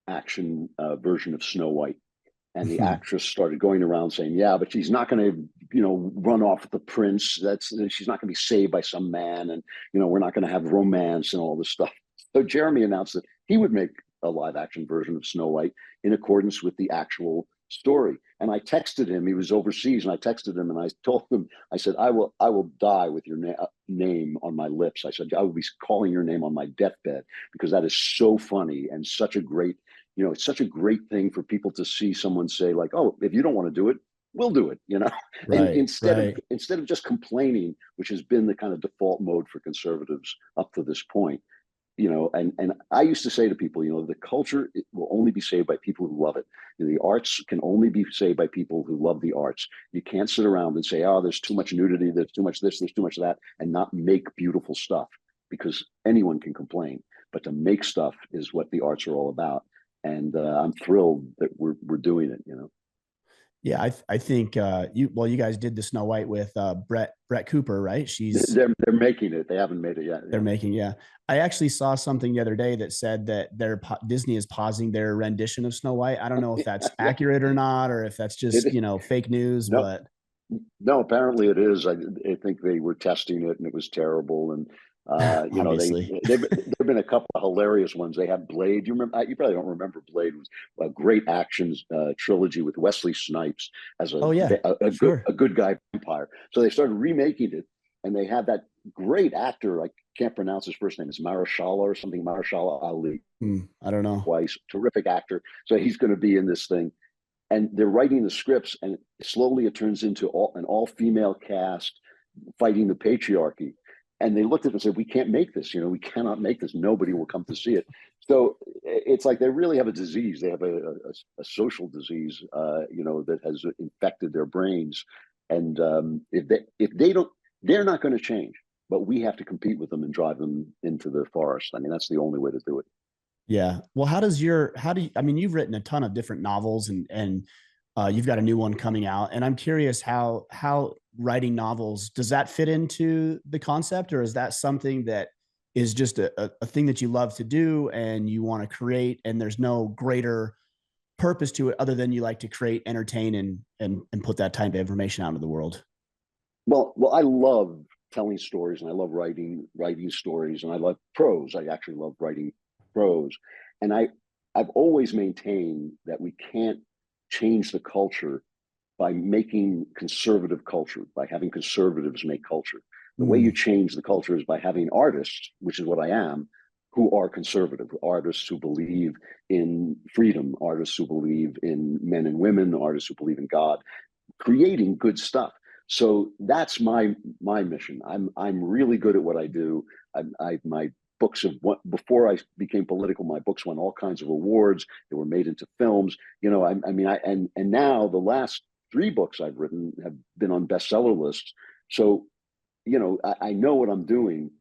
action version of Snow White, and the actress started going around saying, "Yeah, but she's not going to, run off with the prince. She's not going to be saved by some man, and we're not going to have romance and all this stuff." So Jeremy announced that he would make a live action version of Snow White in accordance with the actual story. And I texted him. He was overseas, and I texted him and I told him, I said, "I will die with your name on my lips." I said, "I will be calling your name on my deathbed, because that is so funny and such a great, it's such a great thing for people to see someone say, like, 'Oh, if you don't want to do it, we'll do it,'" and Right, instead of just complaining, which has been the kind of default mode for conservatives up to this point. And I used to say to people, the culture will only be saved by people who love it. The arts can only be saved by people who love the arts. You can't sit around and say, "Oh, there's too much nudity, there's too much this, there's too much that," and not make beautiful stuff, because anyone can complain. But to make stuff is what the arts are all about. And I'm thrilled that we're doing it. yeah. I think you guys did the Snow White with Brett Cooper, right? She's They're making it. They haven't made it yet. They're Yeah. making, yeah. I actually saw something the other day that said that Disney is pausing their rendition of Snow White. I don't know if that's Yeah. accurate or not, or if that's just It, fake news, no, but no, apparently it is. I think they were testing it and it was terrible. And obviously. there've been a couple of hilarious ones. They had Blade. You remember? You probably don't remember Blade. It was a great action trilogy with Wesley Snipes as Oh yeah, sure. a good guy vampire. So they started remaking it, and they had that great actor. I can't pronounce his first name. It's Mahershala or something. Mahershala Ali. I don't know. Twice, terrific actor. So he's going to be in this thing, and they're writing the scripts, and slowly it turns into an all-female cast fighting the patriarchy. And they looked at it and said, "We can't make this. We cannot make this. Nobody will come to see it." So it's like they really have a disease. They have a social disease, that has infected their brains. And if they don't, they're not going to change. But we have to compete with them and drive them into the forest. I mean, that's the only way to do it. Yeah. Well, I mean, you've written a ton of different novels, and you've got a new one coming out. And I'm curious how writing novels, does that fit into the concept, or is that something that is just a thing that you love to do and you want to create, and there's no greater purpose to it other than you like to create, entertain, and put that type of information out into the world? Well, I love telling stories, and I love writing stories, and I love prose. I actually love writing prose, and I've always maintained that we can't change the culture by making conservative culture, by having conservatives make culture. The way you Mm, change the culture is by having artists, which is what I am, who are conservative, artists who believe in freedom, artists who believe in men and women, artists who believe in God, creating good stuff. So that's my mission. I'm really good at what I do. My books have before I became political. My books won all kinds of awards. They were made into films. You know, I mean, and now the last three books I've written have been on bestseller lists. So you know, I know what I'm doing.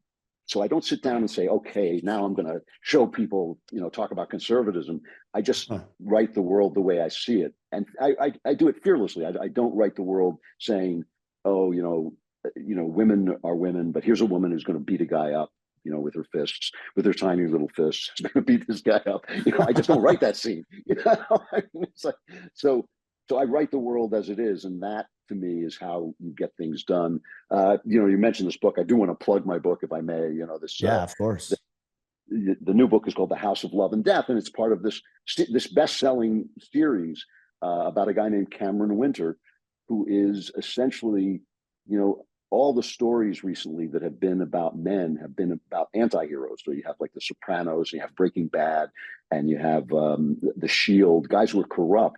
So I don't sit down and say, okay, now I'm going to show people, you know, talk about conservatism. I just Huh. write the world the way I see it. And I do it fearlessly. I don't write the world saying, oh, women are women, but here's a woman who's going to beat a guy up, you know, with her fists, with her tiny little fists, she's going to beat this guy up. You know, I just don't write that scene. You know, I mean, it's like, so, so I write the world as it is. And that to me is how you get things done. You know, you mentioned this book. I do want to plug my book, if I may. You know, Yeah, of course. the new book is called The House of Love and Death, and it's part of this best-selling series about a guy named Cameron Winter, who is essentially, you know, all the stories recently that have been about men have been about anti-heroes. So you have like The Sopranos, and you have Breaking Bad, and you have The Shield, guys who are corrupt.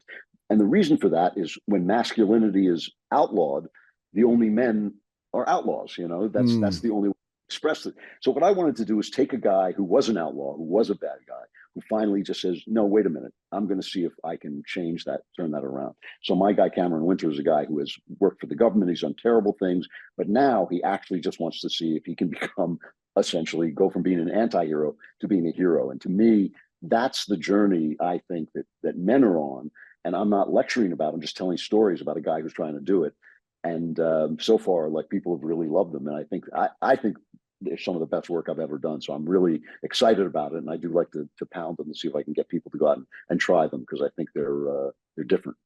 And the reason for that is when masculinity is outlawed, the only men are outlaws. You know, that's Mm. the only way to express it. So what I wanted to do is take a guy who was an outlaw, who was a bad guy, who finally just says, no, wait a minute, I'm going to see if I can change that, turn that around. So my guy Cameron Winter is a guy who has worked for the government. He's done terrible things, but now he actually just wants to see if he can become essentially go from being an anti-hero to being a hero. And to me, that's the journey I think that men are on. And I'm not lecturing about. I'm just telling stories about a guy who's trying to do it. And so far, like people have really loved them. And I think they're some of the best work I've ever done. So I'm really excited about it. And I do like to pound them and see if I can get people to go out and try them because I think they're different.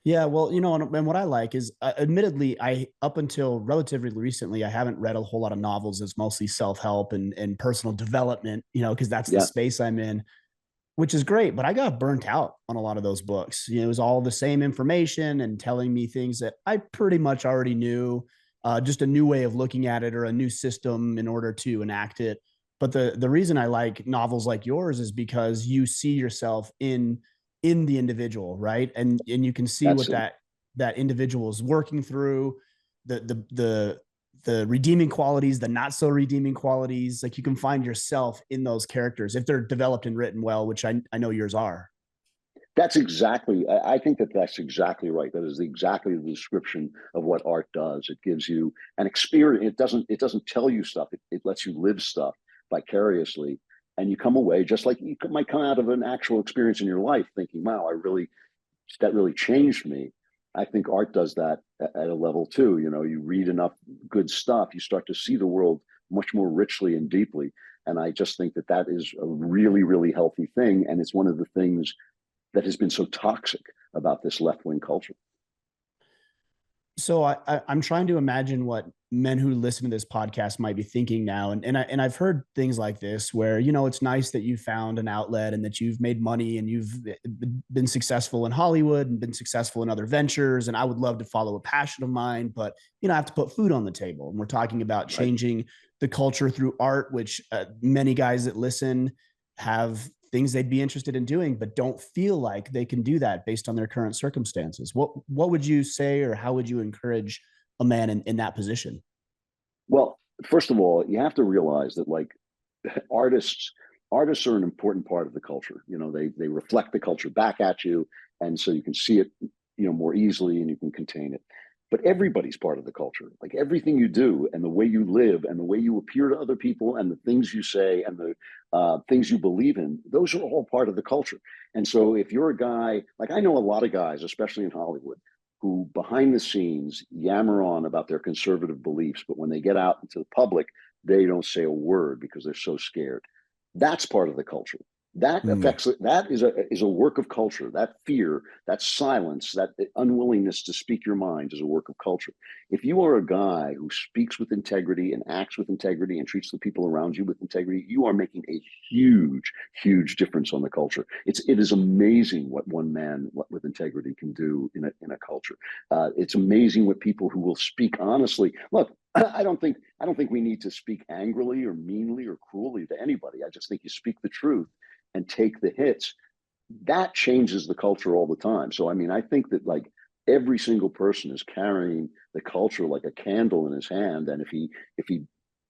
Yeah, well, you know, and what I like is, admittedly, I up until relatively recently, I haven't read a whole lot of novels. It's mostly self help and personal development, you know, because that's the Yeah, space I'm in, which is great. But I got burnt out on a lot of those books. You know, it was all the same information and telling me things that I pretty much already knew, just a new way of looking at it or a new system in order to enact it. But the reason I like novels like yours is because you see yourself in the individual, right? And you can see that's what it. that individual is working through, the redeeming qualities, the not so redeeming qualities. Like you can find yourself in those characters if they're developed and written well, which I know yours are. That's exactly. I think that's exactly right. That is exactly the description of what art does. It gives you an experience. It doesn't tell you stuff. It lets you live stuff vicariously, and you come away just like you might come out of an actual experience in your life, thinking, "Wow, that really changed me." I think art does that at a level too. You know, you read enough good stuff, you start to see the world much more richly and deeply. And I just think that is a really, really healthy thing. And it's one of the things that has been so toxic about this left wing culture. So I'm trying to imagine what men who listen to this podcast might be thinking now, and I've heard things like this where, you know, it's nice that you found an outlet and that you've made money and you've been successful in Hollywood and been successful in other ventures, and I would love to follow a passion of mine, but you know I have to put food on the table, and we're talking about Right. changing the culture through art, which many guys that listen have things they'd be interested in doing, but don't feel like they can do that based on their current circumstances. What would you say, or how would you encourage a man in that position? Well, first of all, you have to realize that like artists artists are an important part of the culture. You know, they reflect the culture back at you, and so you can see it, you know, more easily and you can contain it. But everybody's part of the culture. Like everything you do and the way you live and the way you appear to other people and the things you say and the things you believe in, those are all part of the culture. And so if you're a guy, like I know a lot of guys, especially in Hollywood, who behind the scenes yammer on about their conservative beliefs, but when they get out into the public, they don't say a word because they're so scared. That's part of the culture. That Mm. affects it. That is a work of culture. That fear, that silence, that unwillingness to speak your mind is a work of culture. If you are a guy who speaks with integrity and acts with integrity and treats the people around you with integrity, you are making a huge huge difference on the culture. It is amazing what one man with integrity can do in a culture. It's amazing what people who will speak honestly. Look, I don't think we need to speak angrily or meanly or cruelly to anybody. I just think you speak the truth and take the hits. That changes the culture all the time. So I mean, I think that like every single person is carrying the culture like a candle in his hand, and if he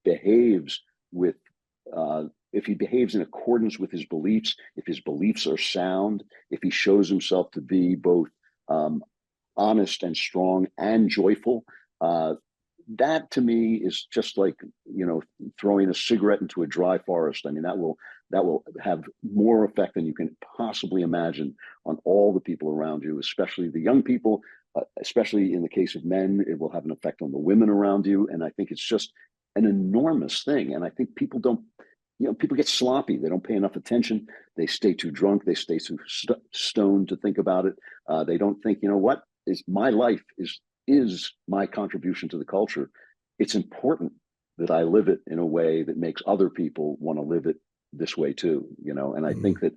behaves with if he behaves in accordance with his beliefs, if his beliefs are sound, if he shows himself to be both um, honest and strong and joyful, that to me is just like, you know, throwing a cigarette into a dry forest. I mean, that will have more effect than you can possibly imagine on all the people around you, especially the young people. Especially in the case of men, it will have an effect on the women around you. And I think it's just an enormous thing. And I think people don't, you know, people get sloppy. They don't pay enough attention. They stay too drunk. They stay too stoned to think about it. They don't think, you know, what is my life is my contribution to the culture. It's important that I live it in a way that makes other people want to live it this way too, you know. And I think that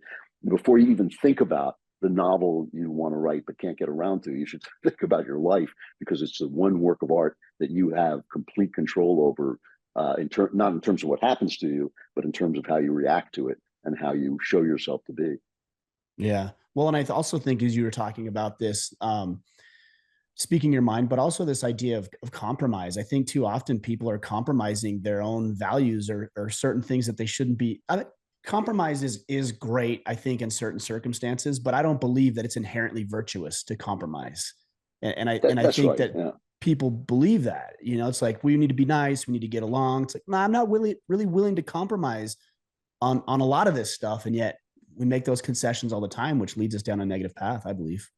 before you even think about the novel you want to write but can't get around to, you should think about your life, because it's the one work of art that you have complete control over, not in terms of what happens to you, but in terms of how you react to it and how you show yourself to be. Yeah. Well, and I also think as you were talking about this, speaking your mind, but also this idea of compromise. I think too often people are compromising their own values or certain things that they shouldn't be. Compromise is great, I think, in certain circumstances, but I don't believe that it's inherently virtuous to compromise. And I That's think right. that Yeah. people believe that, you know, it's like we need to be nice, we need to get along. It's like, no, I'm not really willing to compromise on a lot of this stuff, and yet we make those concessions all the time, which leads us down a negative path, I believe.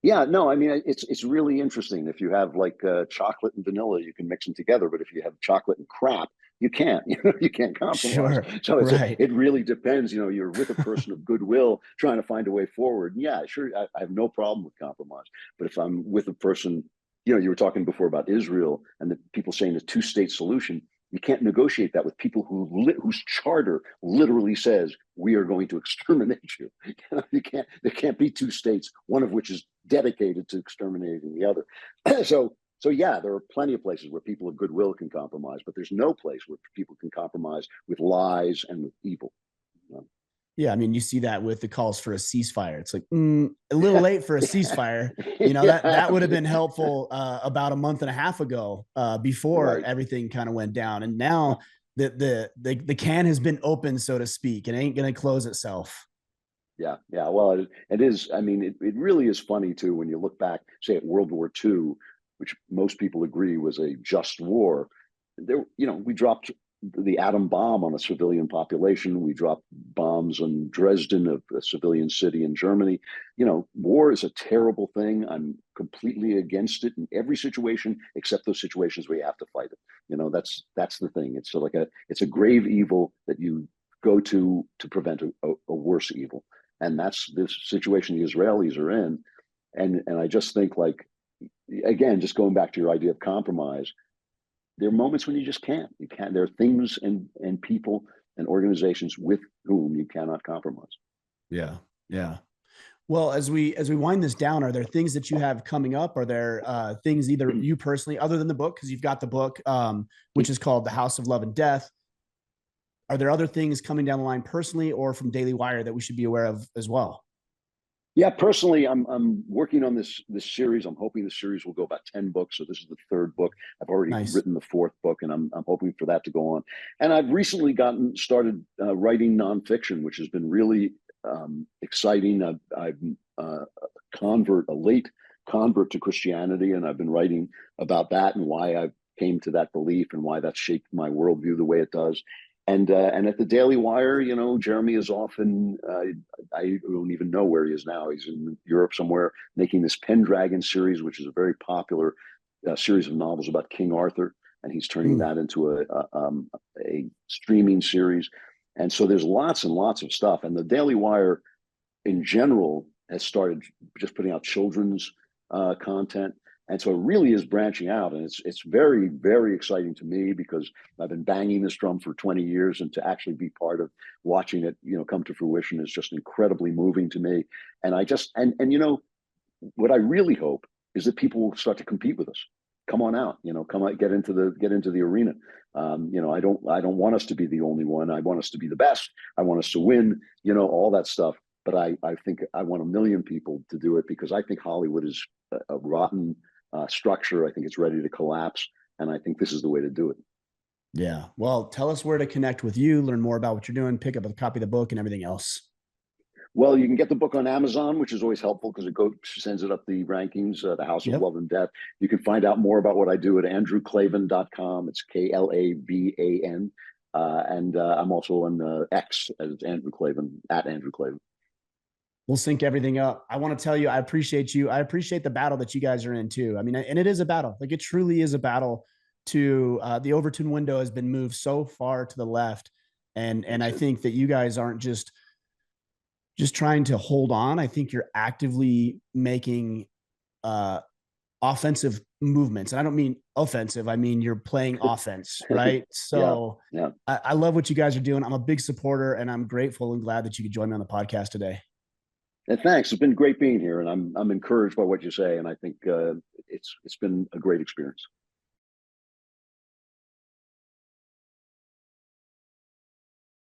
Yeah, no, I mean it's really interesting. If you have like chocolate and vanilla, you can mix them together. But if you have chocolate and crap, you can't. You know, you can't compromise. Sure. So Right. it really depends. You know, you're with a person of goodwill trying to find a way forward. And yeah, sure, I have no problem with compromise. But if I'm with a person, you know, you were talking before about Israel and the people saying the two-state solution. You can't negotiate that with people whose charter literally says we are going to exterminate you. You can't. There can't be two states, one of which is dedicated to exterminating the other. So yeah, there are plenty of places where people of goodwill can compromise, but there's no place where people can compromise with lies and with evil. You know? Yeah, I mean, you see that with the calls for a ceasefire. It's like a little late for a ceasefire. You know, that Yeah, would have been helpful about a month and a half ago, before right. everything kind of went down. And now the can has been opened, so to speak. It ain't gonna close itself. Yeah, yeah. Well, it is. I mean, it really is funny too when you look back, say at World War II, which most people agree was a just war. There, you know, we dropped the atom bomb on a civilian population. We dropped bombs on Dresden, a civilian city in Germany. You know, war is a terrible thing. I'm completely against it in every situation except those situations where you have to fight it. You know, that's the thing. It's like it's a grave evil that you go to prevent a worse evil, and that's this situation the Israelis are in. And I just think like, again, just going back to your idea of compromise, there are moments when you just can't. You can't. There are things and people and organizations with whom you cannot compromise. Yeah. Yeah. Well, as we wind this down, are there things that you have coming up? Are there things either you personally, other than the book, because you've got the book, which is called The House of Love and Death? Are there other things coming down the line personally or from Daily Wire that we should be aware of as well? Yeah, personally, I'm working on this series. I'm hoping the series will go about 10 books. So this is the third book. I've already Nice. written the fourth book, and I'm hoping for that to go on. And I've recently gotten started writing nonfiction, which has been really exciting. I'm a late convert to Christianity, and I've been writing about that and why I came to that belief and why that shaped my worldview the way it does. And at the Daily Wire, you know, Jeremy is often I don't even know where he is now. He's in Europe somewhere making this Pendragon series, which is a very popular series of novels about King Arthur, and he's turning Mm. that into a streaming series. And so there's lots and lots of stuff. And the Daily Wire, in general, has started just putting out children's content. And so it really is branching out, and it's very, very exciting to me because I've been banging this drum for 20 years, and to actually be part of watching it, come to fruition is just incredibly moving to me. And I just and what I really hope is that people will start to compete with us. Come on out, come out, get into the arena. I don't want us to be the only one. I want us to be the best. I want us to win. All that stuff. But I think I want a million people to do it, because I think Hollywood is a rotten structure. I think it's ready to collapse, and I think this is the way to do it. Yeah. Well, tell us where to connect with you, learn more about what you're doing, pick up a copy of the book and everything else. Well, you can get the book on Amazon, which is always helpful because sends it up the rankings, The House of Yep. Love and Death. You can find out more about what I do at andrewklavan.com. It's Klavan. And I'm also on X as Andrew Klavan, at Andrew Klavan. We'll sync everything up. I want to tell you, I appreciate you. I appreciate the battle that you guys are in too. I mean, and it is a battle. Like, it truly is a battle. To the Overton window has been moved so far to the left, and I think that you guys aren't just trying to hold on. I think you're actively making offensive movements, and I don't mean offensive. I mean, you're playing offense, right? So yeah. I love what you guys are doing. I'm a big supporter, and I'm grateful and glad that you could join me on the podcast today. And thanks. It's been great being here, and I'm encouraged by what you say, and I think it's been a great experience.